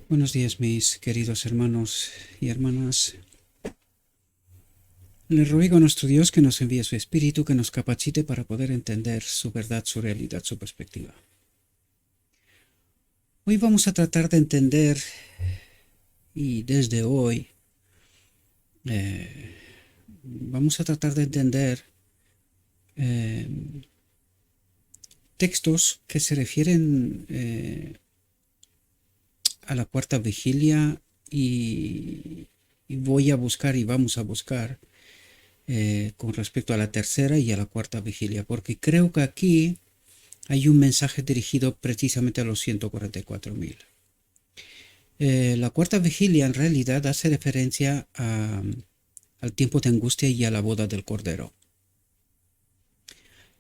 Buenos días, mis queridos hermanos y hermanas. Le ruego a nuestro Dios que nos envíe su Espíritu, que nos capacite para poder entender su verdad, su realidad, su perspectiva. Hoy vamos a tratar de entender, y desde hoy, vamos a tratar de entender textos que se refieren a la cuarta vigilia y voy a buscar y vamos a buscar con respecto a la tercera y a la cuarta vigilia, porque creo que aquí hay un mensaje dirigido precisamente a los 144.000. La cuarta vigilia en realidad hace referencia al tiempo de angustia y a la boda del Cordero.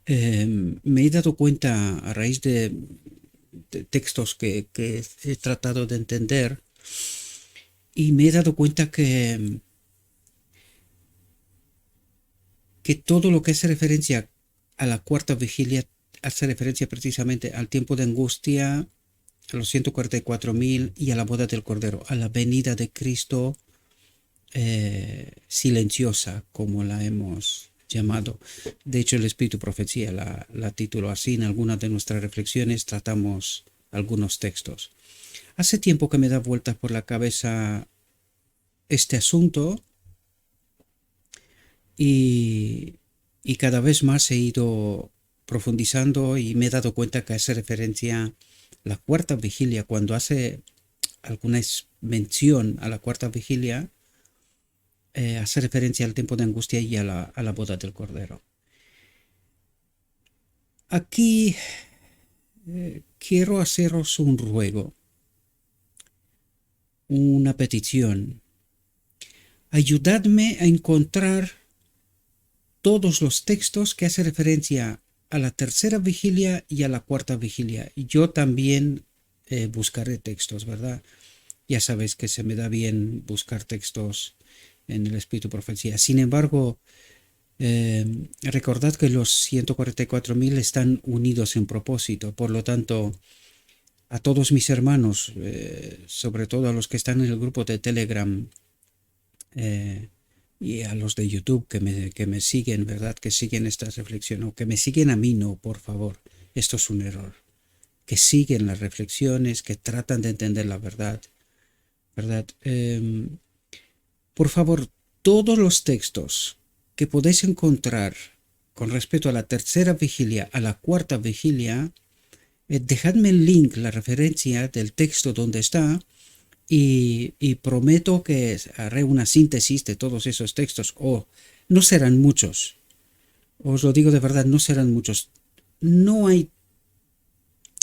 Me he dado cuenta a raíz de textos que he tratado de entender y me he dado cuenta que todo lo que hace referencia a la cuarta vigilia hace referencia precisamente al tiempo de angustia, a los 144.000 y a la boda del Cordero, a la venida de Cristo silenciosa, como la hemos llamado. De hecho, el Espíritu Profecía la tituló así. En algunas de nuestras reflexiones tratamos algunos textos. Hace tiempo que me da vueltas por la cabeza este asunto y cada vez más he ido profundizando y me he dado cuenta que hace referencia la cuarta vigilia, cuando hace alguna mención a la cuarta vigilia, hace referencia al tiempo de angustia y a la boda del Cordero. Aquí quiero haceros un ruego, una petición. Ayudadme a encontrar todos los textos que hacen referencia a la tercera vigilia y a la cuarta vigilia. Y yo también buscaré textos, ¿verdad? Ya sabéis que se me da bien buscar textos en el Espíritu Profecía. Sin embargo, recordad que los 144.000 están unidos en propósito. Por lo tanto, a todos mis hermanos, sobre todo a los que están en el grupo de Telegram, y a los de YouTube que me siguen, ¿verdad? Que siguen esta reflexión, o que me siguen a mí, no, por favor. Esto es un error. Que siguen las reflexiones, que tratan de entender la verdad, ¿verdad? Por favor, todos los textos que podéis encontrar con respecto a la tercera vigilia, a la cuarta vigilia, dejadme el link, la referencia del texto donde está, y prometo que haré una síntesis de todos esos textos. No serán muchos, os lo digo de verdad, no serán muchos. No hay,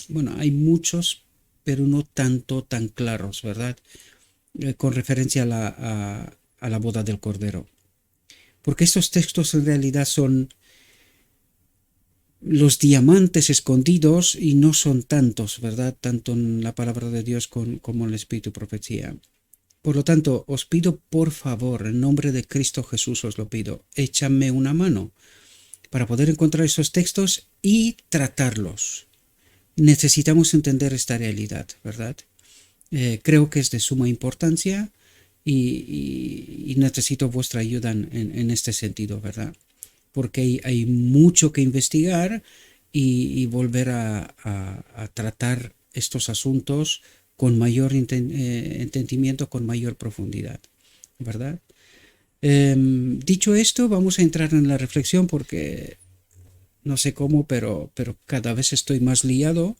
bueno, hay muchos, pero no tanto tan claros, ¿verdad? Con referencia a la boda del Cordero. Porque estos textos en realidad son los diamantes escondidos y no son tantos, ¿verdad? Tanto en la palabra de Dios como en el Espíritu Profecía. Por lo tanto, os pido por favor, en nombre de Cristo Jesús os lo pido, échame una mano para poder encontrar esos textos y tratarlos. Necesitamos entender esta realidad, ¿verdad? Creo que es de suma importancia y necesito vuestra ayuda en este sentido, ¿verdad? Porque hay mucho que investigar y volver a tratar estos asuntos con mayor entendimiento, con mayor profundidad, ¿verdad? Dicho esto, vamos a entrar en la reflexión porque no sé cómo, pero cada vez estoy más liado.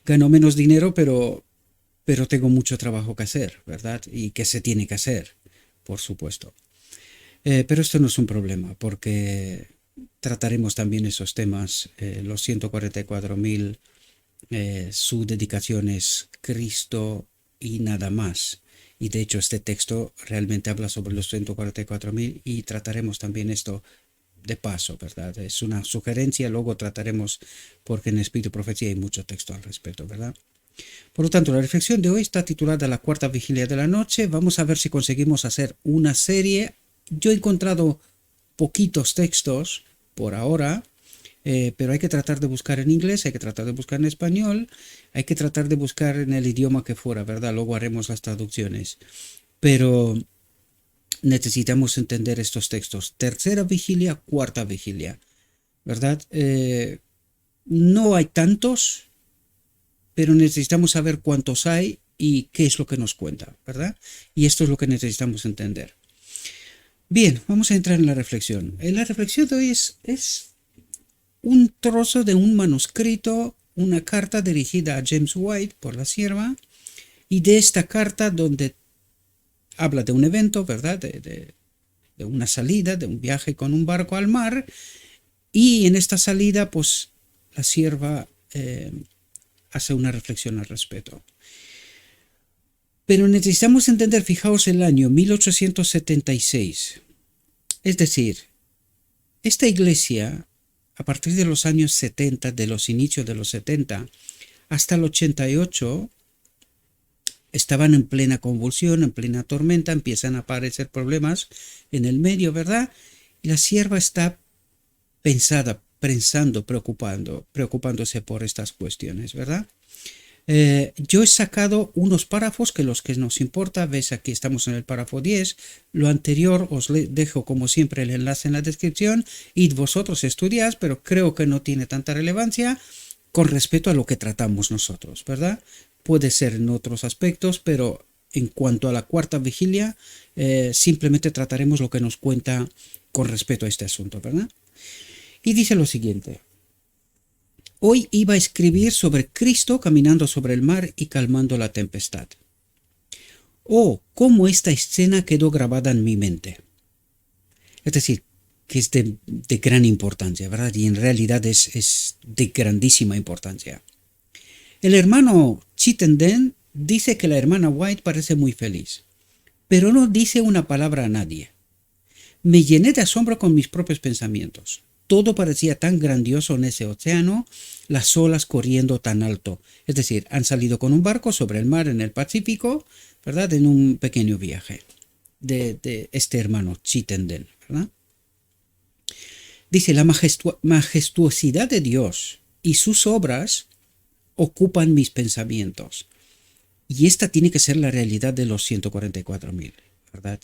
Gano menos dinero, pero tengo mucho trabajo que hacer, ¿verdad? Y que se tiene que hacer, por supuesto. Pero esto no es un problema, porque trataremos también esos temas. Los 144.000, su dedicación es Cristo y nada más. Y de hecho este texto realmente habla sobre los 144.000 y trataremos también esto de paso, ¿verdad? Es una sugerencia, luego trataremos, porque en Espíritu Profecía hay mucho texto al respecto, ¿verdad? Por lo tanto, la reflexión de hoy está titulada La cuarta vigilia de la noche. Vamos a ver si conseguimos hacer una serie. Yo he encontrado poquitos textos por ahora, pero hay que tratar de buscar en inglés, hay que tratar de buscar en español, hay que tratar de buscar en el idioma que fuera, ¿verdad? Luego haremos las traducciones. Pero necesitamos entender estos textos. Tercera vigilia, cuarta vigilia, ¿verdad? No hay tantos, pero necesitamos saber cuántos hay y qué es lo que nos cuenta, ¿verdad? Y esto es lo que necesitamos entender. Bien, vamos a entrar en la reflexión. La reflexión de hoy es un trozo de un manuscrito, una carta dirigida a James White por la sierva, y de esta carta donde habla de un evento, ¿verdad? De una salida, de un viaje con un barco al mar, y en esta salida, pues, la sierva hace una reflexión al respecto. Pero necesitamos entender, fijaos, el año 1876. Es decir, esta iglesia, a partir de los años 70, de los inicios de los 70, hasta el 88, estaban en plena convulsión, en plena tormenta, empiezan a aparecer problemas en el medio, ¿verdad? Y la sierva está pensando, preocupándose por estas cuestiones, ¿verdad? Yo he sacado unos párrafos que los que nos importa, ves aquí estamos en el párrafo 10, lo anterior os dejo como siempre el enlace en la descripción, y vosotros estudiad, pero creo que no tiene tanta relevancia con respecto a lo que tratamos nosotros, ¿verdad? Puede ser en otros aspectos, pero en cuanto a la cuarta vigilia, simplemente trataremos lo que nos cuenta con respecto a este asunto, ¿verdad? Y dice lo siguiente: hoy iba a escribir sobre Cristo caminando sobre el mar y calmando la tempestad. Oh, cómo esta escena quedó grabada en mi mente. Es decir, que es de gran importancia, ¿verdad? Y en realidad es de grandísima importancia. El hermano Chittenden dice que la hermana White parece muy feliz, pero no dice una palabra a nadie. Me llené de asombro con mis propios pensamientos. Todo parecía tan grandioso en ese océano, las olas corriendo tan alto. Es decir, han salido con un barco sobre el mar en el Pacífico, ¿verdad? En un pequeño viaje de este hermano Chittenden, ¿verdad? Dice, la majestuosidad de Dios y sus obras ocupan mis pensamientos. Y esta tiene que ser la realidad de los 144.000, ¿verdad?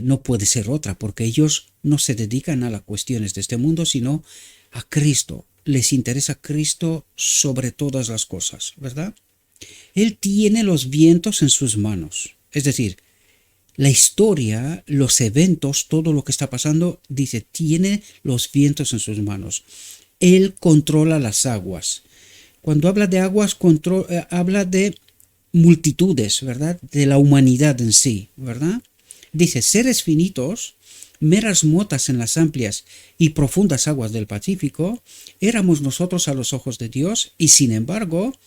No puede ser otra, porque ellos no se dedican a las cuestiones de este mundo, sino a Cristo. Les interesa Cristo sobre todas las cosas, ¿verdad? Él tiene los vientos en sus manos. Es decir, la historia, los eventos, todo lo que está pasando, dice, tiene los vientos en sus manos. Él controla las aguas. Cuando habla de aguas, habla de multitudes, ¿verdad? De la humanidad en sí, ¿verdad? Dice, seres finitos, meras motas en las amplias y profundas aguas del Pacífico, éramos nosotros a los ojos de Dios, y sin embargo,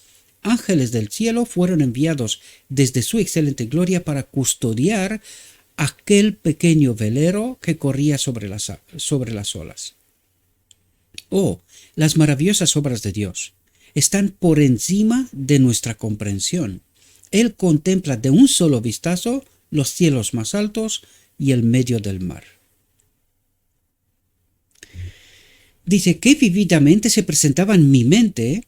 ángeles del cielo fueron enviados desde su excelente gloria para custodiar aquel pequeño velero que corría sobre las olas. Oh, las maravillosas obras de Dios están por encima de nuestra comprensión. Él contempla de un solo vistazo los cielos más altos y el medio del mar. Dice que vividamente se presentaba en mi mente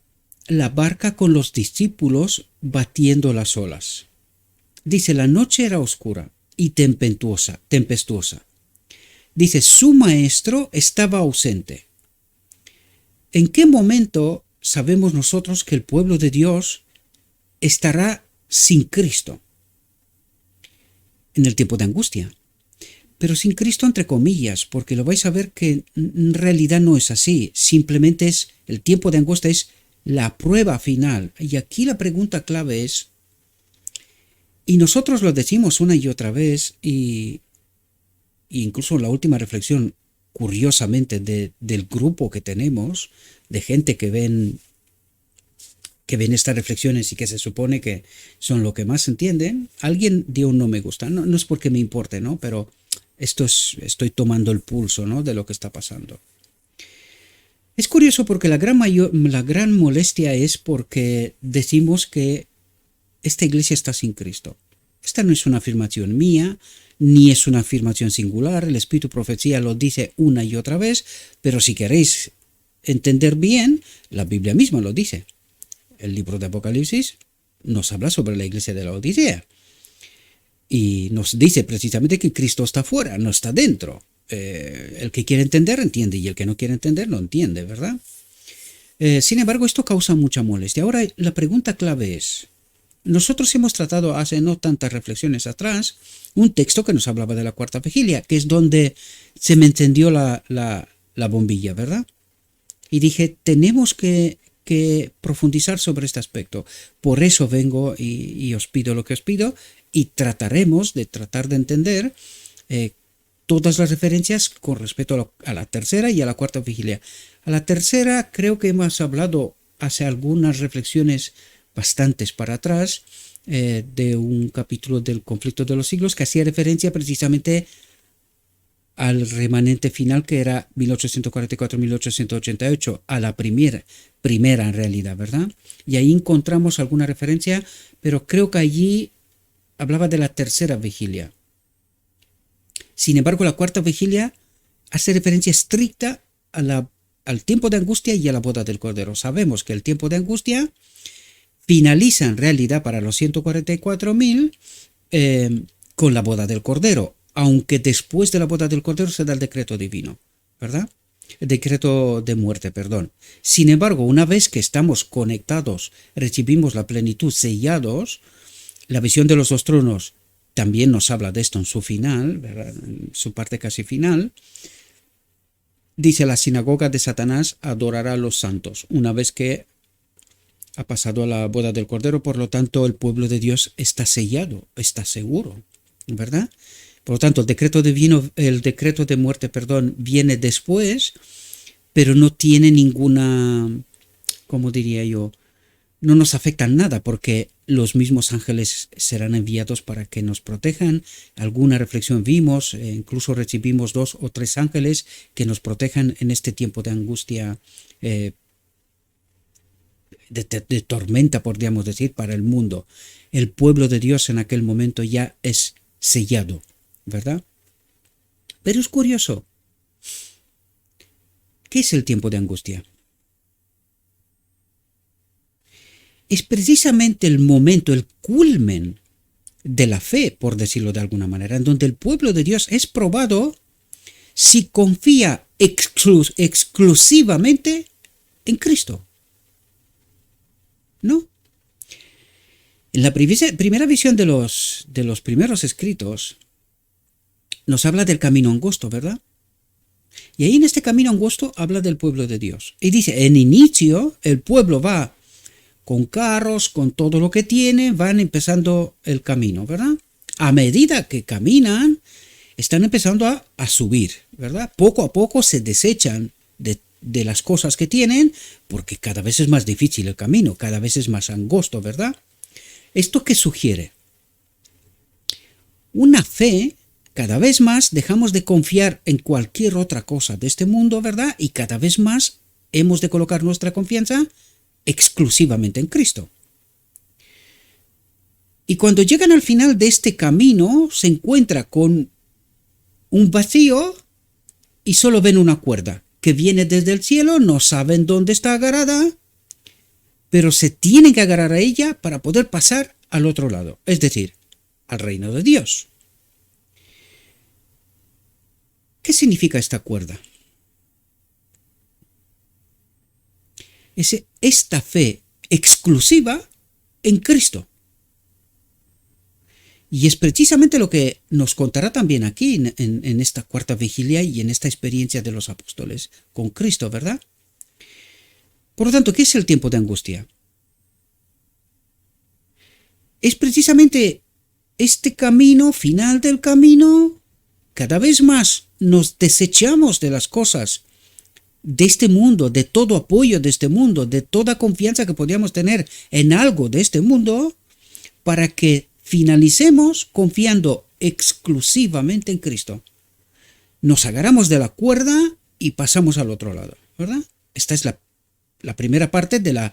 la barca con los discípulos batiendo las olas. Dice, la noche era oscura y tempestuosa. Dice, su maestro estaba ausente. ¿En qué momento sabemos nosotros que el pueblo de Dios estará sin Cristo? En el tiempo de angustia. Pero sin Cristo entre comillas, porque lo vais a ver que en realidad no es así. Simplemente es el tiempo de angustia, es la prueba final. Y aquí la pregunta clave es, y nosotros lo decimos una y otra vez, y incluso en la última reflexión, curiosamente, del grupo que tenemos, de gente que ven estas reflexiones y que se supone que son lo que más entienden, alguien dio un no me gusta. No es porque me importe, ¿no? Pero estoy tomando el pulso, ¿no? De lo que está pasando. Es curioso porque la gran molestia es porque decimos que esta iglesia está sin Cristo. Esta no es una afirmación mía, ni es una afirmación singular. El Espíritu Profecía lo dice una y otra vez, pero si queréis entender bien, la Biblia misma lo dice. El libro de Apocalipsis nos habla sobre la iglesia de la Odisea. Y nos dice precisamente que Cristo está fuera, no está dentro. El que quiere entender, entiende, y el que no quiere entender, no entiende, ¿verdad? Sin embargo, esto causa mucha molestia. Ahora, la pregunta clave es, nosotros hemos tratado hace no tantas reflexiones atrás un texto que nos hablaba de la cuarta vigilia, que es donde se me encendió la bombilla, ¿verdad? Y dije, tenemos que profundizar sobre este aspecto. Por eso vengo y os pido lo que os pido, y trataremos de entender todas las referencias con respecto a la tercera y a la cuarta vigilia. A la tercera creo que hemos hablado hace algunas reflexiones bastantes para atrás de un capítulo del conflicto de los siglos que hacía referencia precisamente al remanente final, que era 1844-1888, a la primera en realidad, ¿verdad? Y ahí encontramos alguna referencia, pero creo que allí hablaba de la tercera vigilia. Sin embargo, la cuarta vigilia hace referencia estricta al tiempo de angustia y a la boda del Cordero. Sabemos que el tiempo de angustia finaliza en realidad para los 144.000 con la boda del Cordero, aunque después de la boda del Cordero se da el decreto divino, ¿verdad? El decreto de muerte, perdón. Sin embargo, una vez que estamos conectados, recibimos la plenitud, sellados, la visión de los dos tronos también nos habla de esto en su final, ¿verdad? En su parte casi final. Dice, la sinagoga de Satanás adorará a los santos, una vez que ha pasado a la boda del Cordero. Por lo tanto, el pueblo de Dios está sellado, está seguro, ¿verdad? Por lo tanto, el decreto de muerte, viene después, pero no tiene ninguna, ¿cómo diría yo? No nos afecta en nada, porque los mismos ángeles serán enviados para que nos protejan. Alguna reflexión vimos, incluso recibimos 2 o 3 ángeles que nos protejan en este tiempo de angustia, de tormenta, podríamos decir, para el mundo. El pueblo de Dios en aquel momento ya es sellado, ¿verdad? Pero es curioso. ¿Qué es el tiempo de angustia? Es precisamente el momento, el culmen de la fe, por decirlo de alguna manera, en donde el pueblo de Dios es probado si confía exclusivamente en Cristo. ¿No? En la primera visión de los primeros escritos nos habla del camino angosto, ¿verdad? Y ahí en este camino angosto habla del pueblo de Dios. Y dice, en inicio el pueblo va con carros, con todo lo que tiene, van empezando el camino, ¿verdad? A medida que caminan, están empezando a subir, ¿verdad? Poco a poco se desechan de las cosas que tienen, porque cada vez es más difícil el camino, cada vez es más angosto, ¿verdad? ¿Esto qué sugiere? Una fe, cada vez más dejamos de confiar en cualquier otra cosa de este mundo, ¿verdad? Y cada vez más hemos de colocar nuestra confianza exclusivamente en Cristo. Y cuando llegan al final de este camino, se encuentra con un vacío y solo ven una cuerda que viene desde el cielo, no saben dónde está agarrada, pero se tienen que agarrar a ella para poder pasar al otro lado, es decir, al reino de Dios. ¿Qué significa esta cuerda? Es esta fe exclusiva en Cristo. Y es precisamente lo que nos contará también aquí en esta cuarta vigilia y en esta experiencia de los apóstoles con Cristo, ¿verdad? Por lo tanto, ¿qué es el tiempo de angustia? Es precisamente este camino, final del camino. Cada vez más nos desechamos de las cosas de este mundo, de todo apoyo de este mundo, de toda confianza que podíamos tener en algo de este mundo, para que finalicemos confiando exclusivamente en Cristo. Nos agarramos de la cuerda y pasamos al otro lado, ¿verdad? Esta es la primera parte de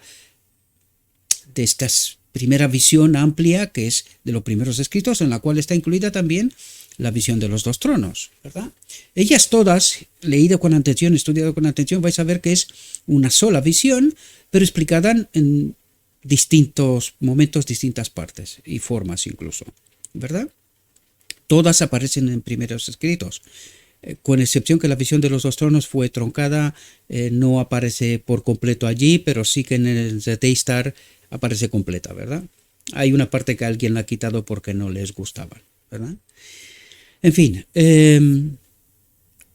esta primera visión amplia, que es de los primeros escritos, en la cual está incluida también la visión de los dos tronos, ¿verdad? Ellas todas, leído con atención, estudiado con atención, vais a ver que es una sola visión, pero explicada en distintos momentos, distintas partes y formas incluso, ¿verdad? Todas aparecen en primeros escritos, con excepción que la visión de los dos tronos fue truncada, no aparece por completo allí, pero sí que en el The Daystar aparece completa, ¿verdad? Hay una parte que alguien la ha quitado porque no les gustaban, ¿verdad? En fin,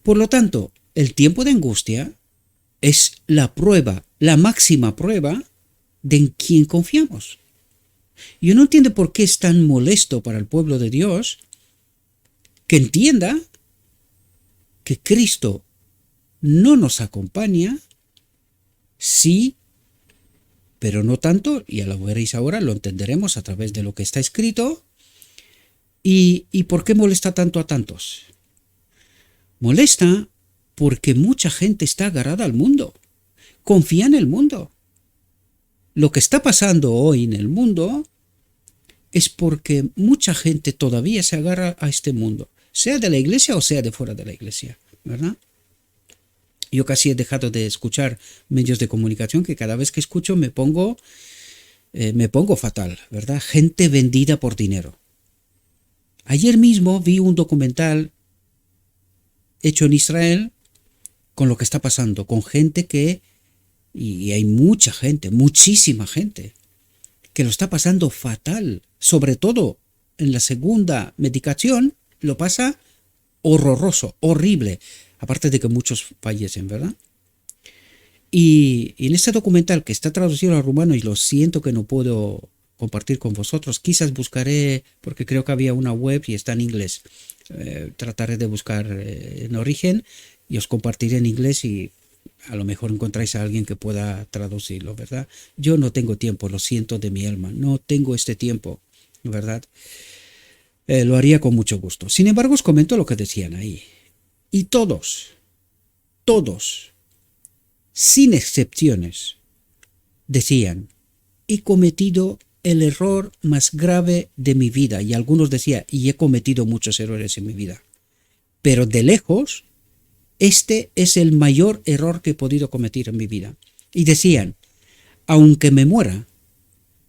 por lo tanto, el tiempo de angustia es la prueba, la máxima prueba de en quién confiamos. Yo no entiendo por qué es tan molesto para el pueblo de Dios que entienda que Cristo no nos acompaña, sí, pero no tanto, ya lo veréis ahora, lo entenderemos a través de lo que está escrito. ¿Y por qué molesta tanto a tantos? Molesta porque mucha gente está agarrada al mundo, confía en el mundo. Lo que está pasando hoy en el mundo es porque mucha gente todavía se agarra a este mundo, sea de la iglesia o sea de fuera de la iglesia, ¿verdad? Yo casi he dejado de escuchar medios de comunicación que cada vez que escucho me pongo fatal, ¿verdad? Gente vendida por dinero. Ayer mismo vi un documental hecho en Israel con lo que está pasando, con gente y hay mucha gente, muchísima gente, que lo está pasando fatal, sobre todo en la segunda medicación, lo pasa horroroso, horrible, aparte de que muchos fallecen, ¿verdad? Y en este documental que está traducido al rumano, y lo siento que no puedo compartir con vosotros, quizás buscaré, porque creo que había una web y está en inglés, trataré de buscar en origen y os compartiré en inglés y a lo mejor encontráis a alguien que pueda traducirlo, ¿verdad? Yo no tengo tiempo, lo siento de mi alma, no tengo este tiempo, ¿verdad? Lo haría con mucho gusto. Sin embargo, os comento lo que decían ahí. Y todos, sin excepciones, decían, he cometido el error más grave de mi vida. Y algunos decían, y he cometido muchos errores en mi vida. Pero de lejos, este es el mayor error que he podido cometer en mi vida. Y decían, aunque me muera,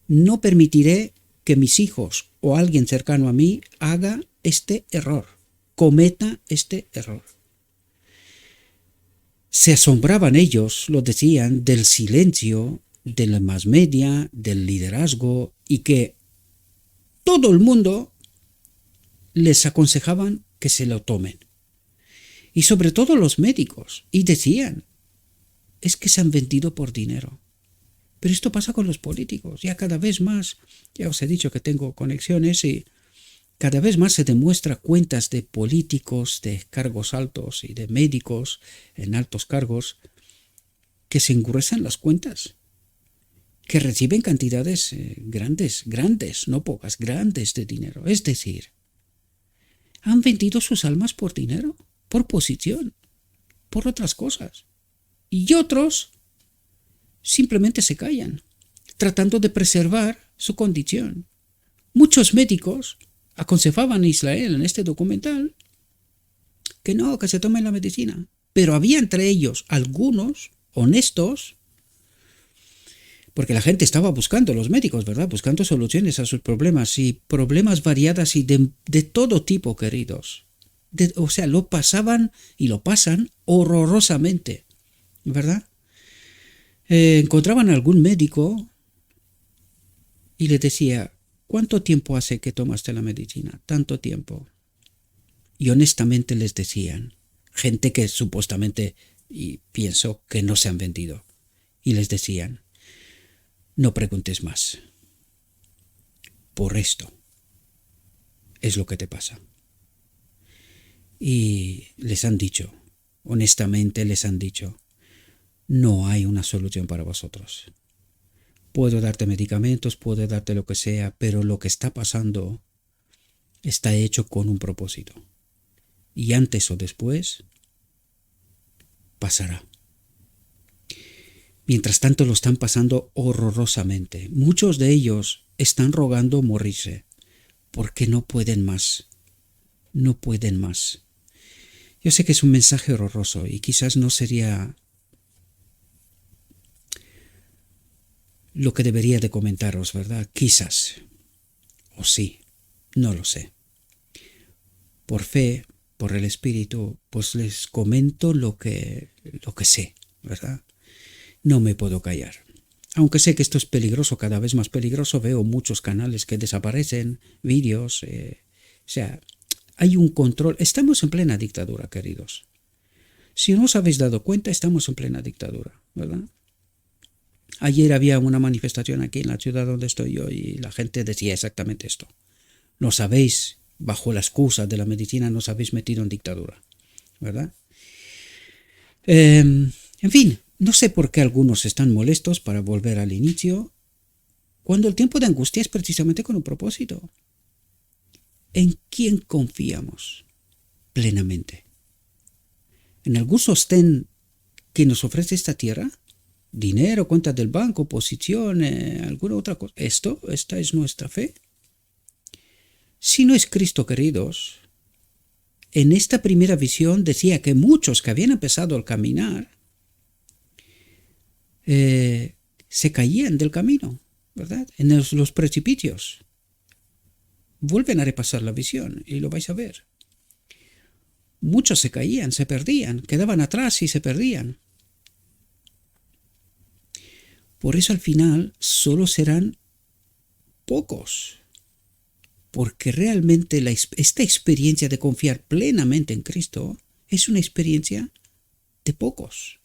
no permitiré que mis hijos o alguien cercano a mí haga este error, cometa este error. Se asombraban ellos, lo decían, del silencio, de la más media, del liderazgo, y que todo el mundo les aconsejaban que se lo tomen. Y sobre todo los médicos, y decían, es que se han vendido por dinero. Pero esto pasa con los políticos, ya cada vez más, ya os he dicho que tengo conexiones y cada vez más se demuestra cuentas de políticos, de cargos altos y de médicos en altos cargos que se engruesan las cuentas, que reciben cantidades grandes, no pocas, grandes de dinero. Es decir, han vendido sus almas por dinero, por posición, por otras cosas. Y otros simplemente se callan, tratando de preservar su condición. Muchos médicos aconsejaban a Israel en este documental que no, que se tomen la medicina. Pero había entre ellos algunos honestos, porque la gente estaba buscando, los médicos, ¿verdad? Buscando soluciones a sus problemas y problemas variadas y de todo tipo, queridos. O sea, lo pasaban y lo pasan horrorosamente, ¿verdad? Encontraban a algún médico y le decía, ¿cuánto tiempo hace que tomaste la medicina? Tanto tiempo. Y honestamente les decían, gente que supuestamente, y pienso que no se han vendido, y les decían, no preguntes más. Por esto es lo que te pasa. Y les han dicho, honestamente les han dicho, no hay una solución para vosotros. Puedo darte medicamentos, puedo darte lo que sea, pero lo que está pasando está hecho con un propósito. Y antes o después pasará. Mientras tanto lo están pasando horrorosamente. Muchos de ellos están rogando morirse porque no pueden más. no pueden más. Yo sé que es un mensaje horroroso y quizás no sería lo que debería de comentaros, ¿verdad? Quizás. O sí, no lo sé. Por fe, por el Espíritu, pues les comento lo que sé, ¿verdad? No me puedo callar. Aunque sé que esto es peligroso, cada vez más peligroso, veo muchos canales que desaparecen, vídeos, o sea, hay un control. Estamos en plena dictadura, queridos. Si no os habéis dado cuenta, estamos en plena dictadura, ¿verdad? Ayer había una manifestación aquí en la ciudad donde estoy yo y la gente decía exactamente esto. Nos habéis, bajo la excusa de la medicina, nos habéis metido en dictadura, ¿verdad? En fin, no sé por qué algunos están molestos, para volver al inicio, cuando el tiempo de angustia es precisamente con un propósito. ¿En quién confiamos plenamente? ¿En algún sostén que nos ofrece esta tierra? ¿Dinero, cuentas del banco, posición, alguna otra cosa? ¿Esta es nuestra fe? Si no es Cristo, queridos, en esta primera visión decía que muchos que habían empezado a caminar se caían del camino, ¿verdad? En los precipicios. Vuelven a repasar la visión y lo vais a ver. Muchos se caían, se perdían, quedaban atrás y se perdían. Por eso al final solo serán pocos. Porque realmente esta experiencia de confiar plenamente en Cristo es una experiencia de pocos,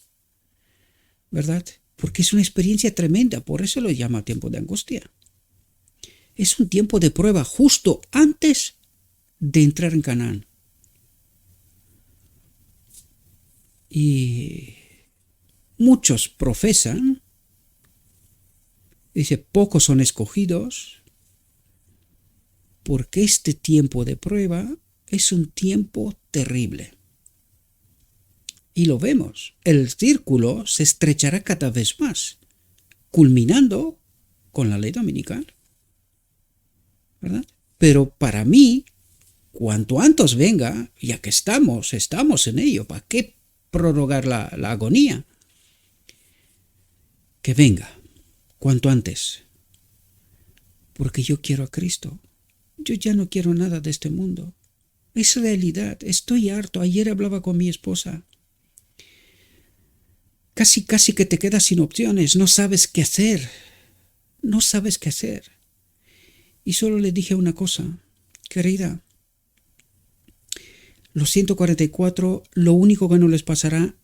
¿verdad? Porque es una experiencia tremenda, por eso lo llama tiempo de angustia. Es un tiempo de prueba justo antes de entrar en Canaán. Y muchos profesan, dice, pocos son escogidos, porque este tiempo de prueba es un tiempo terrible. Y lo vemos, el círculo se estrechará cada vez más, culminando con la ley dominical, ¿verdad? Pero para mí, cuanto antes venga, ya que estamos en ello, ¿para qué prorrogar la agonía? Que venga, cuanto antes, porque yo quiero a Cristo. Yo ya no quiero nada de este mundo. Es realidad, estoy harto. Ayer hablaba con mi esposa. Casi que te quedas sin opciones, no sabes qué hacer. No sabes qué hacer. Y solo le dije una cosa, querida, los 144, lo único que no les pasará,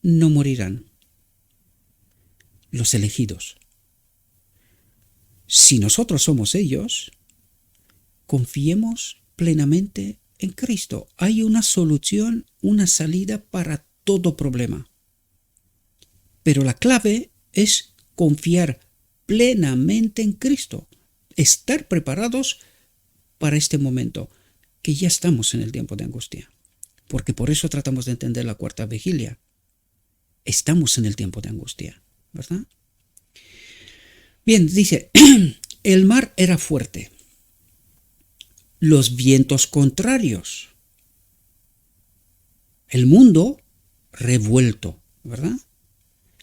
no morirán. Los elegidos. Si nosotros somos ellos, confiemos plenamente en Cristo. Hay una solución, una salida para todo problema. Pero la clave es confiar plenamente en Cristo. Estar preparados para este momento, que ya estamos en el tiempo de angustia. Porque por eso tratamos de entender la cuarta vigilia. Estamos en el tiempo de angustia, ¿verdad? Bien, dice, el mar era fuerte. Los vientos contrarios. El mundo revuelto, ¿verdad?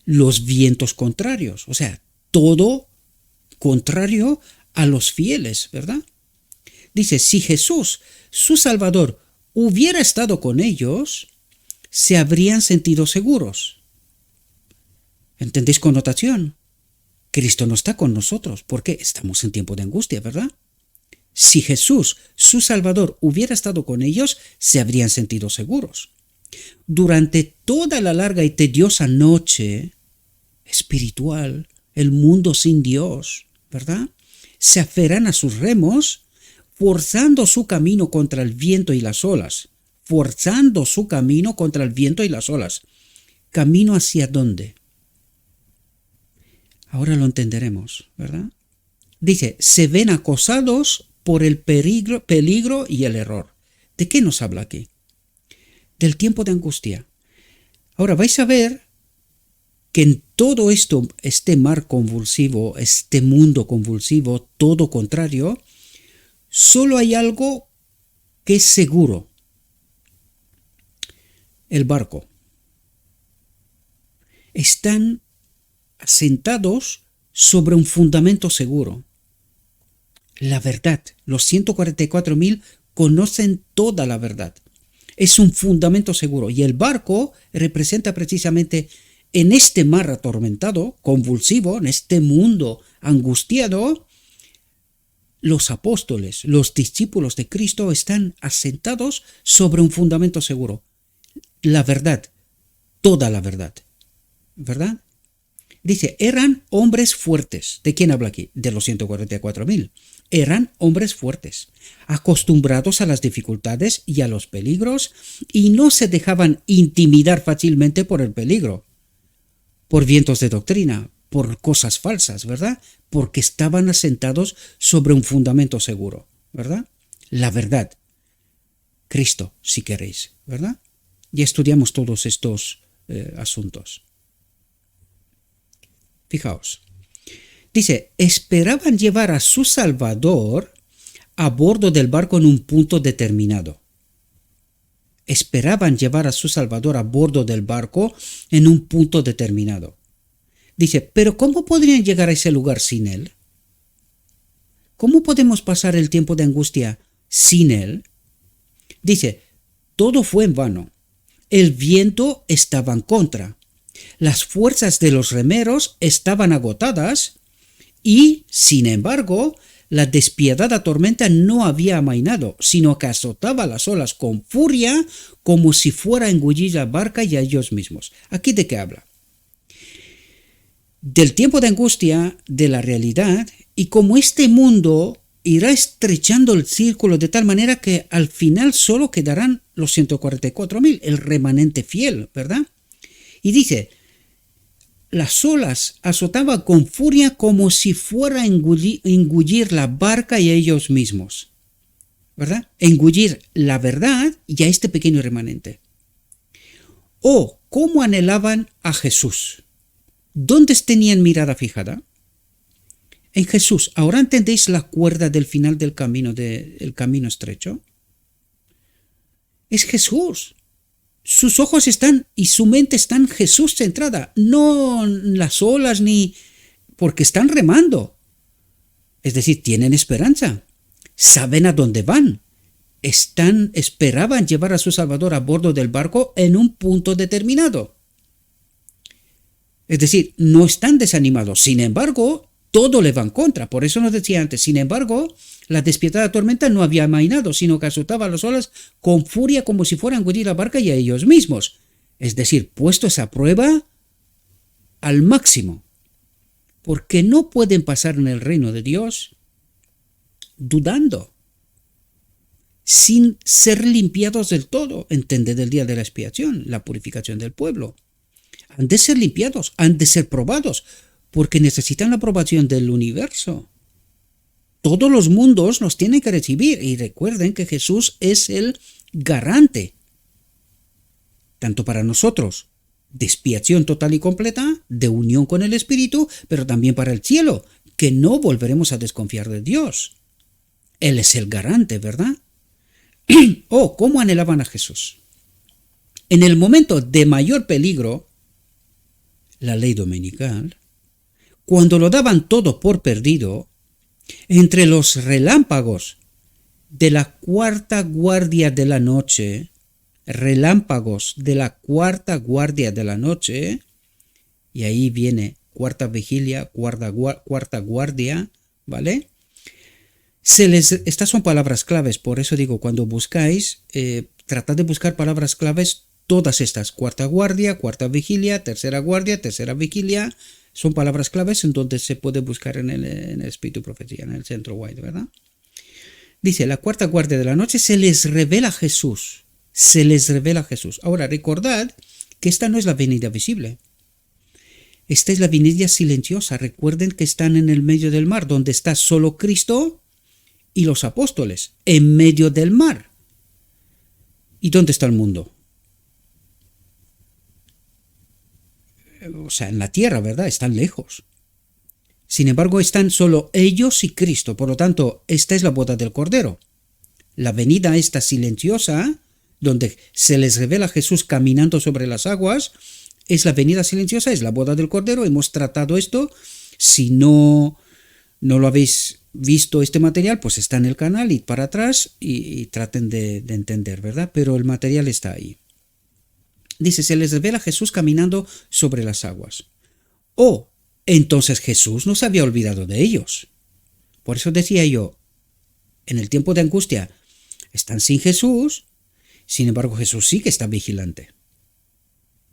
Los vientos contrarios, o sea, todo contrario a los fieles, ¿verdad? Dice, si Jesús, su Salvador, hubiera estado con ellos, se habrían sentido seguros. ¿Entendéis connotación? Cristo no está con nosotros porque estamos en tiempo de angustia, ¿verdad? Si Jesús, su Salvador, hubiera estado con ellos, se habrían sentido seguros. Durante toda la larga y tediosa noche espiritual, el mundo sin Dios, ¿verdad? Se aferran a sus remos, forzando su camino contra el viento y las olas. Forzando su camino contra el viento y las olas. ¿Camino hacia dónde? Ahora lo entenderemos, ¿verdad? Dice, se ven acosados por el peligro y el error. ¿De qué nos habla aquí? Del tiempo de angustia. Ahora vais a ver que en todo esto, este mar convulsivo, este mundo convulsivo, todo contrario, solo hay algo que es seguro. El barco. Están asentados sobre un fundamento seguro. La verdad. Los 144.000 conocen toda la verdad. Es un fundamento seguro. Y el barco representa precisamente en este mar atormentado, convulsivo, en este mundo angustiado, los apóstoles, los discípulos de Cristo están asentados sobre un fundamento seguro. La verdad, toda la verdad. ¿Verdad? Dice, eran hombres fuertes. ¿De quién habla aquí? De los 144.000. Eran hombres fuertes, acostumbrados a las dificultades y a los peligros, y no se dejaban intimidar fácilmente por el peligro, por vientos de doctrina, por cosas falsas, ¿verdad? Porque estaban asentados sobre un fundamento seguro, ¿verdad? La verdad. Cristo, si queréis, ¿verdad? Y estudiamos todos estos asuntos. Fijaos. Dice, esperaban llevar a su Salvador a bordo del barco en un punto determinado. Esperaban llevar a su Salvador a bordo del barco en un punto determinado. Dice, pero ¿cómo podrían llegar a ese lugar sin él? ¿Cómo podemos pasar el tiempo de angustia sin él? Dice, todo fue en vano. El viento estaba en contra. Las fuerzas de los remeros estaban agotadas y, sin embargo, la despiadada tormenta no había amainado, sino que azotaba las olas con furia como si fuera a engullir la barca y a ellos mismos. ¿Aquí de qué habla? Del tiempo de angustia, de la realidad, y como este mundo irá estrechando el círculo de tal manera que al final solo quedarán los 144.000, el remanente fiel, ¿verdad? Y dice, las olas azotaban con furia como si fuera a engullir la barca y a ellos mismos, ¿verdad? Engullir la verdad y a este pequeño remanente. Oh, cómo anhelaban a Jesús. ¿Dónde tenían mirada fijada? En Jesús. ¿Ahora entendéis la cuerda del final del camino estrecho? Es Jesús. Sus ojos están y su mente está en Jesús centrada, no en las olas ni porque están remando. Es decir, tienen esperanza, saben a dónde van, esperaban llevar a su Salvador a bordo del barco en un punto determinado. Es decir, no están desanimados, sin embargo, todo le va en contra. Por eso nos decía antes, sin embargo, la despiadada tormenta no había amainado, sino que azotaba las olas con furia como si fuera a engullir la barca y a ellos mismos. Es decir, puestos a prueba al máximo. Porque no pueden pasar en el reino de Dios dudando, sin ser limpiados del todo. Entended el día de la expiación, la purificación del pueblo. Han de ser limpiados, han de ser probados, porque necesitan la aprobación del universo. Todos los mundos nos tienen que recibir y recuerden que Jesús es el garante, tanto para nosotros, de expiación total y completa, de unión con el Espíritu, pero también para el cielo, que no volveremos a desconfiar de Dios. Él es el garante, ¿verdad? Oh, ¿cómo anhelaban a Jesús? En el momento de mayor peligro, la ley dominical, cuando lo daban todo por perdido, entre los relámpagos de la cuarta guardia de la noche, relámpagos de la cuarta guardia de la noche, y ahí viene cuarta vigilia, cuarta guardia, ¿vale? Estas son palabras claves, por eso digo, cuando buscáis, tratad de buscar palabras claves, todas estas, cuarta guardia, cuarta vigilia, tercera guardia, tercera vigilia, son palabras claves en donde se puede buscar en el Espíritu Profecía, en el Centro White, ¿verdad? Dice, la cuarta guardia de la noche se les revela Jesús. Se les revela Jesús. Ahora, recordad que esta no es la venida visible. Esta es la venida silenciosa. Recuerden que están en el medio del mar, donde está solo Cristo y los apóstoles, en medio del mar. ¿Y dónde está el mundo? O sea, en la tierra, ¿verdad? Están lejos. Sin embargo, están solo ellos y Cristo. Por lo tanto, esta es la boda del Cordero. La venida esta silenciosa, donde se les revela Jesús caminando sobre las aguas, es la venida silenciosa, es la boda del Cordero. Hemos tratado esto. Si no lo habéis visto este material, pues está en el canal, id para atrás y traten de entender, ¿verdad? Pero el material está ahí. Dice, se les revela Jesús caminando sobre las aguas. Entonces Jesús no se había olvidado de ellos. Por eso decía yo, en el tiempo de angustia están sin Jesús, sin embargo Jesús sí que está vigilante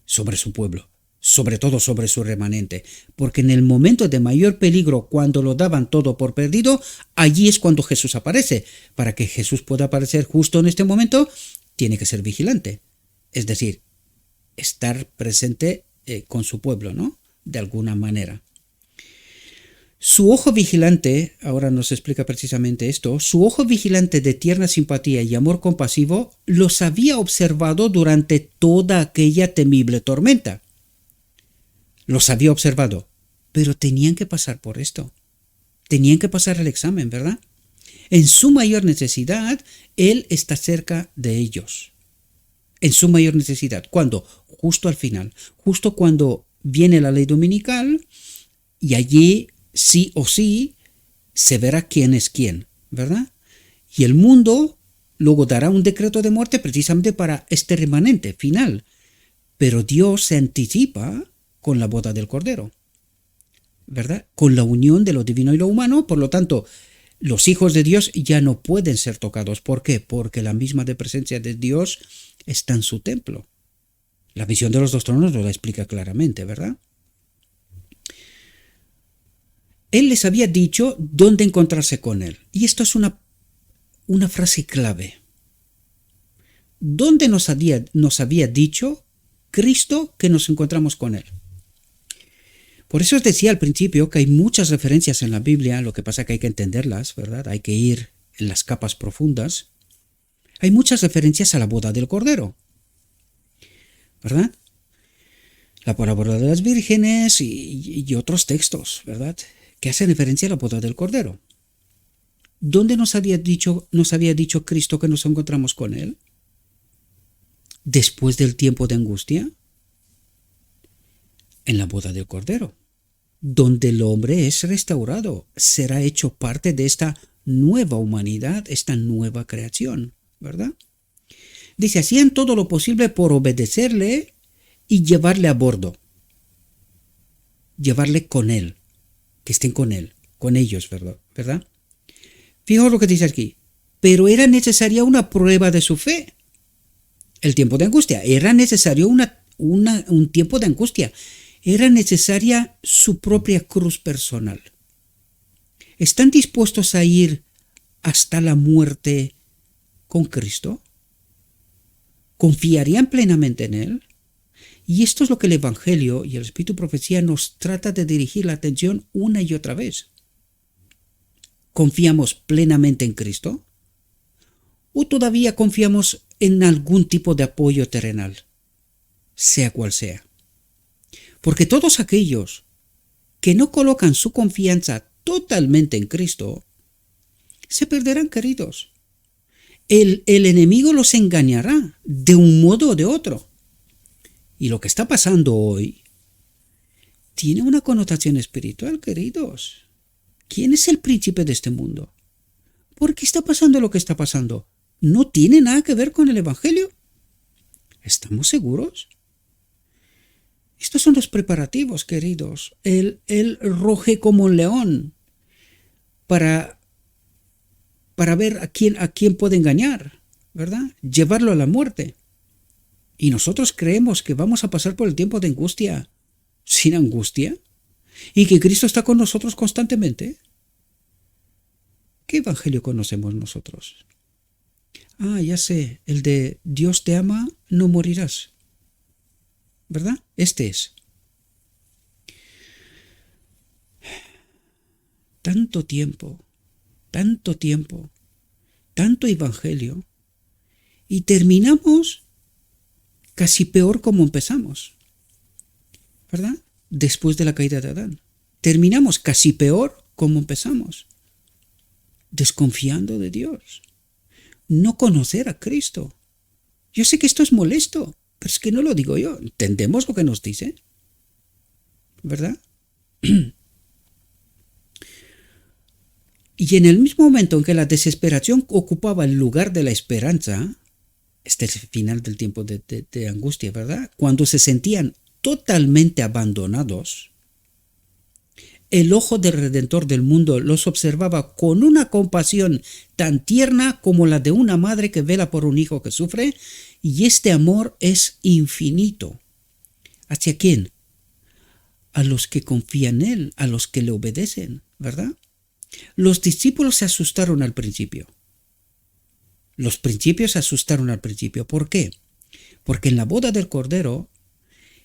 sobre su pueblo, sobre todo sobre su remanente, porque en el momento de mayor peligro, cuando lo daban todo por perdido, allí es cuando Jesús aparece. Para que Jesús pueda aparecer justo en este momento, tiene que ser vigilante, es decir, estar presente con su pueblo, ¿no? De alguna manera. Su ojo vigilante, ahora nos explica precisamente esto, su ojo vigilante de tierna simpatía y amor compasivo los había observado durante toda aquella temible tormenta. Los había observado, pero tenían que pasar por esto. Tenían que pasar el examen, ¿verdad? En su mayor necesidad, Él está cerca de ellos. En su mayor necesidad. ¿Cuándo? Justo al final. Justo cuando viene la ley dominical y allí sí o sí se verá quién es quién, ¿verdad? Y el mundo luego dará un decreto de muerte precisamente para este remanente final. Pero Dios se anticipa con la boda del Cordero, ¿verdad? Con la unión de lo divino y lo humano. Por lo tanto, los hijos de Dios ya no pueden ser tocados. ¿Por qué? Porque la misma presencia de Dios está en su templo. La visión de los dos tronos lo explica claramente, ¿verdad? Él les había dicho dónde encontrarse con Él. Y esto es una frase clave. ¿Dónde nos había dicho Cristo que nos encontramos con Él? Por eso os decía al principio que hay muchas referencias en la Biblia, lo que pasa es que hay que entenderlas, ¿verdad? Hay que ir en las capas profundas. Hay muchas referencias a la boda del Cordero, ¿verdad? La parábola de las vírgenes y otros textos, ¿verdad?, que hacen referencia a la boda del Cordero. ¿Dónde nos había dicho Cristo que nos encontramos con Él? Después del tiempo de angustia, en la boda del Cordero, donde el hombre es restaurado, será hecho parte de esta nueva humanidad, esta nueva creación, ¿verdad? Dice, hacían todo lo posible por obedecerle y llevarle a bordo, llevarle con Él, que estén con Él, con ellos, ¿verdad? Fijaos lo que dice aquí, pero era necesaria una prueba de su fe. El tiempo de angustia, era necesario un tiempo de angustia. Era necesaria su propia cruz personal. ¿Están dispuestos a ir hasta la muerte con Cristo? ¿Confiarían plenamente en Él? Y esto es lo que el Evangelio y el Espíritu Profecía nos trata de dirigir la atención una y otra vez. ¿Confiamos plenamente en Cristo? ¿O todavía confiamos en algún tipo de apoyo terrenal, sea cual sea? Porque todos aquellos que no colocan su confianza totalmente en Cristo, se perderán, queridos. El enemigo los engañará de un modo o de otro. Y lo que está pasando hoy tiene una connotación espiritual, queridos. ¿Quién es el príncipe de este mundo? ¿Por qué está pasando lo que está pasando? ¿No tiene nada que ver con el Evangelio? ¿Estamos seguros? Estos son los preparativos, queridos. Él ruge como un león para ver a quién puede engañar, ¿verdad? Llevarlo a la muerte. Y nosotros creemos que vamos a pasar por el tiempo de angustia sin angustia y que Cristo está con nosotros constantemente. ¿Qué evangelio conocemos nosotros? Ya sé, el de Dios te ama, no morirás, ¿verdad? Este es. Tanto tiempo, tanto evangelio, y terminamos casi peor como empezamos, ¿verdad? Después de la caída de Adán. Terminamos casi peor como empezamos, desconfiando de Dios. no conocer a Cristo. Yo sé que esto es molesto, pero es que no lo digo yo. ¿Entendemos lo que nos dice? ¿Verdad? Y en el mismo momento en que la desesperación ocupaba el lugar de la esperanza, este es el final del tiempo de angustia, ¿verdad? Cuando se sentían totalmente abandonados, el ojo del Redentor del mundo los observaba con una compasión tan tierna como la de una madre que vela por un hijo que sufre, y este amor es infinito. ¿Hacia quién? A los que confían en Él, a los que le obedecen, ¿verdad? Los discípulos se asustaron al principio. Los principios se asustaron al principio. ¿Por qué? Porque en la boda del Cordero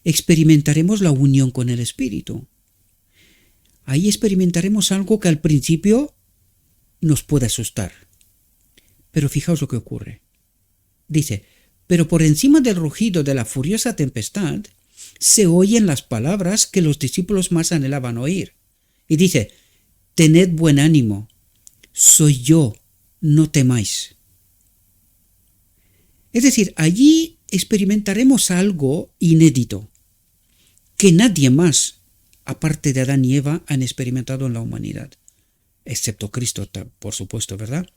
experimentaremos la unión con el Espíritu. Ahí experimentaremos algo que al principio nos puede asustar. Pero fijaos lo que ocurre. Dice, pero por encima del rugido de la furiosa tempestad se oyen las palabras que los discípulos más anhelaban oír. Y dice, tened buen ánimo, soy yo, no temáis. Es decir, allí experimentaremos algo inédito, que nadie más, aparte de Adán y Eva, han experimentado en la humanidad. Excepto Cristo, por supuesto, ¿verdad?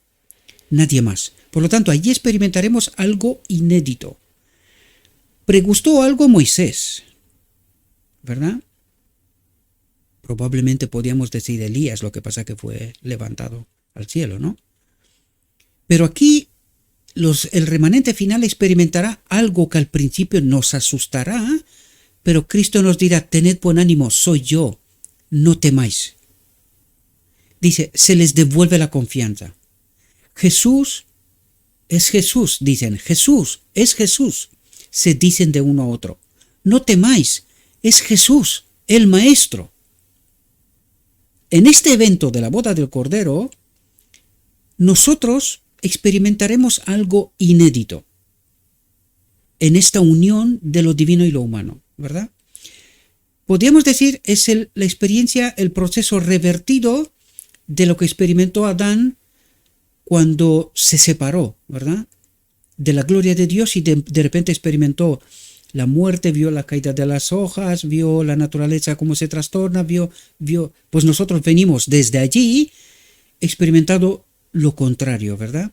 Nadie más. Por lo tanto, allí experimentaremos algo inédito. Pregustó algo Moisés, ¿verdad? Probablemente podríamos decir Elías, lo que pasa que fue levantado al cielo, ¿no? Pero aquí el remanente final experimentará algo que al principio nos asustará, pero Cristo nos dirá, tened buen ánimo, soy yo, no temáis. Dice, se les devuelve la confianza. Jesús es Jesús, dicen, Jesús es Jesús, se dicen de uno a otro. No temáis, es Jesús, el Maestro. En este evento de la boda del Cordero, nosotros experimentaremos algo inédito en esta unión de lo divino y lo humano, ¿verdad? Podríamos decir, es la experiencia, el proceso revertido de lo que experimentó Adán cuando se separó, ¿verdad? De la gloria de Dios y de repente experimentó la muerte, vio la caída de las hojas, vio la naturaleza cómo se trastorna, pues nosotros venimos desde allí experimentando lo contrario, ¿verdad?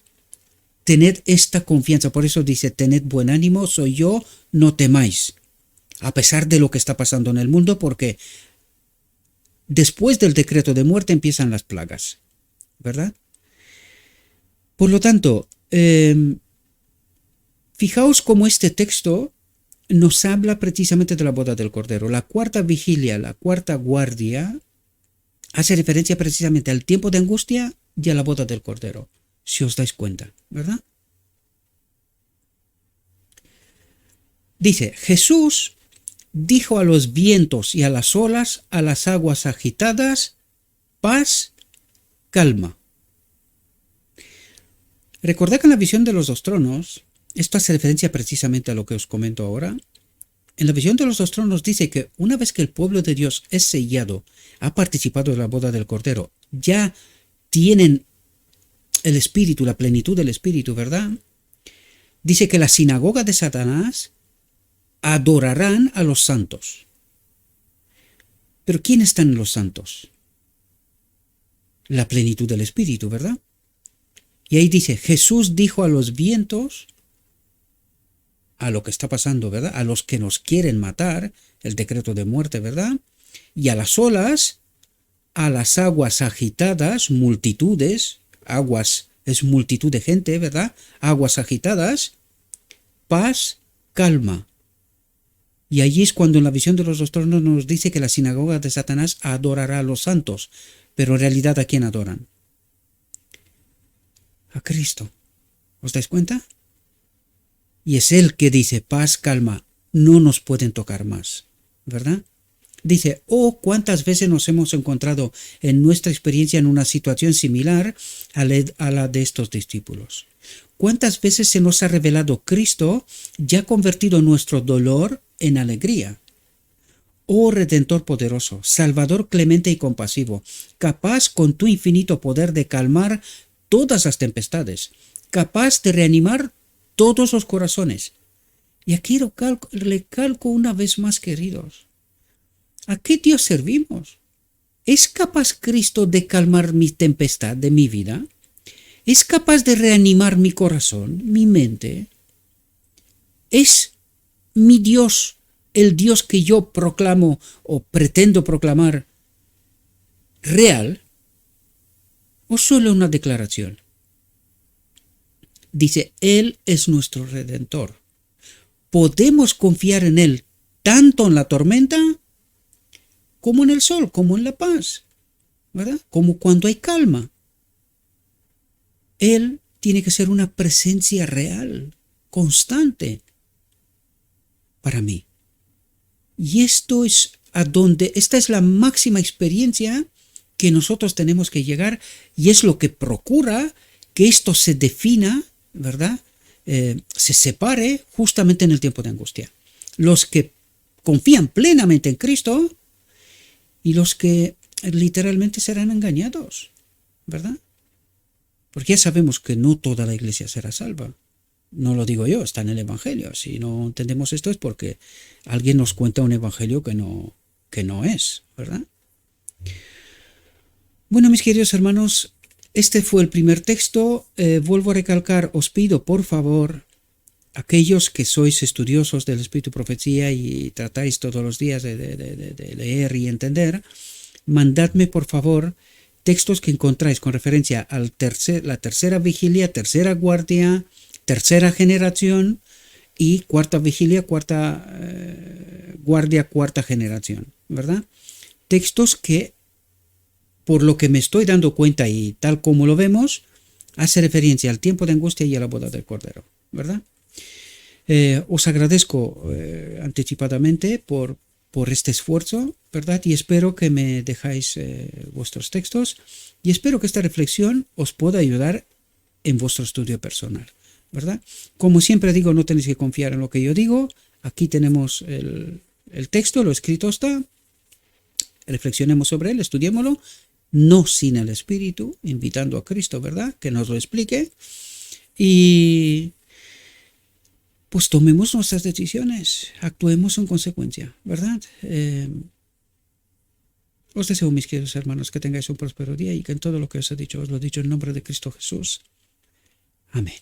Tened esta confianza, por eso dice, tened buen ánimo, soy yo, no temáis, a pesar de lo que está pasando en el mundo, porque después del decreto de muerte empiezan las plagas, ¿verdad? Por lo tanto, fijaos cómo este texto nos habla precisamente de la boda del Cordero. La cuarta vigilia, la cuarta guardia, hace referencia precisamente al tiempo de angustia y a la boda del Cordero, si os dais cuenta, ¿verdad? Dice, Jesús dijo a los vientos y a las olas, a las aguas agitadas, paz, calma. Recordad que en la visión de los dos tronos, esto hace referencia precisamente a lo que os comento ahora. En la visión de los dos tronos dice que una vez que el pueblo de Dios es sellado, ha participado de la boda del Cordero, ya tienen el Espíritu, la plenitud del Espíritu, ¿verdad? Dice que la sinagoga de Satanás adorarán a los santos. ¿Pero quién están los santos? La plenitud del Espíritu, ¿verdad? Y ahí dice, Jesús dijo a los vientos, a lo que está pasando, ¿verdad? A los que nos quieren matar, el decreto de muerte, ¿verdad? Y a las olas, a las aguas agitadas, multitudes, aguas es multitud de gente, ¿verdad? Aguas agitadas, paz, calma. Y allí es cuando en la visión de los dos tronos nos dice que la sinagoga de Satanás adorará a los santos, pero en realidad ¿a quién adoran? A Cristo. ¿Os dais cuenta? Y es Él que dice, paz, calma, no nos pueden tocar más, ¿verdad? Dice, oh, cuántas veces nos hemos encontrado en nuestra experiencia en una situación similar a la de estos discípulos. ¿Cuántas veces se nos ha revelado Cristo ya convertido nuestro dolor en alegría? Oh Redentor poderoso, Salvador clemente y compasivo, capaz con tu infinito poder de calmar todas las tempestades, capaz de reanimar todos los corazones. Y aquí le calco una vez más, queridos. ¿A qué Dios servimos? ¿Es capaz Cristo de calmar mi tempestad de mi vida? ¿Es capaz de reanimar mi corazón, mi mente? ¿Es mi Dios, el Dios que yo proclamo o pretendo proclamar, real? ¿O solo una declaración? Dice, Él es nuestro Redentor. Podemos confiar en Él tanto en la tormenta como en el sol, como en la paz, ¿verdad? Como cuando hay calma. Él tiene que ser una presencia real, constante para mí. Y esta es la máxima experiencia que nosotros tenemos que llegar, y es lo que procura que esto se defina, ¿verdad? Se separe justamente en el tiempo de angustia. Los que confían plenamente en Cristo y los que literalmente serán engañados, ¿verdad? Porque ya sabemos que no toda la iglesia será salva. No lo digo yo, está en el Evangelio. Si no entendemos esto es porque alguien nos cuenta un Evangelio que no es, ¿verdad? Bueno, mis queridos hermanos, este fue el primer texto. Vuelvo a recalcar, os pido por favor, aquellos que sois estudiosos del Espíritu y Profecía y tratáis todos los días de leer y entender, mandadme por favor textos que encontráis con referencia a la tercera vigilia, tercera guardia, tercera generación y cuarta vigilia, cuarta guardia, cuarta generación, ¿verdad? Textos que, por lo que me estoy dando cuenta y tal como lo vemos, hace referencia al tiempo de angustia y a la boda del Cordero, ¿verdad? Os agradezco anticipadamente por este esfuerzo, ¿verdad? Y espero que me dejáis vuestros textos y espero que esta reflexión os pueda ayudar en vuestro estudio personal, ¿verdad? Como siempre digo, no tenéis que confiar en lo que yo digo. Aquí tenemos el texto, lo escrito está. Reflexionemos sobre él, estudiémoslo, no sin el Espíritu, invitando a Cristo, ¿verdad? Que nos lo explique. Y pues tomemos nuestras decisiones, actuemos en consecuencia, ¿verdad? Os deseo, mis queridos hermanos, que tengáis un próspero día y que en todo lo que os he dicho, os lo he dicho en nombre de Cristo Jesús. Amén.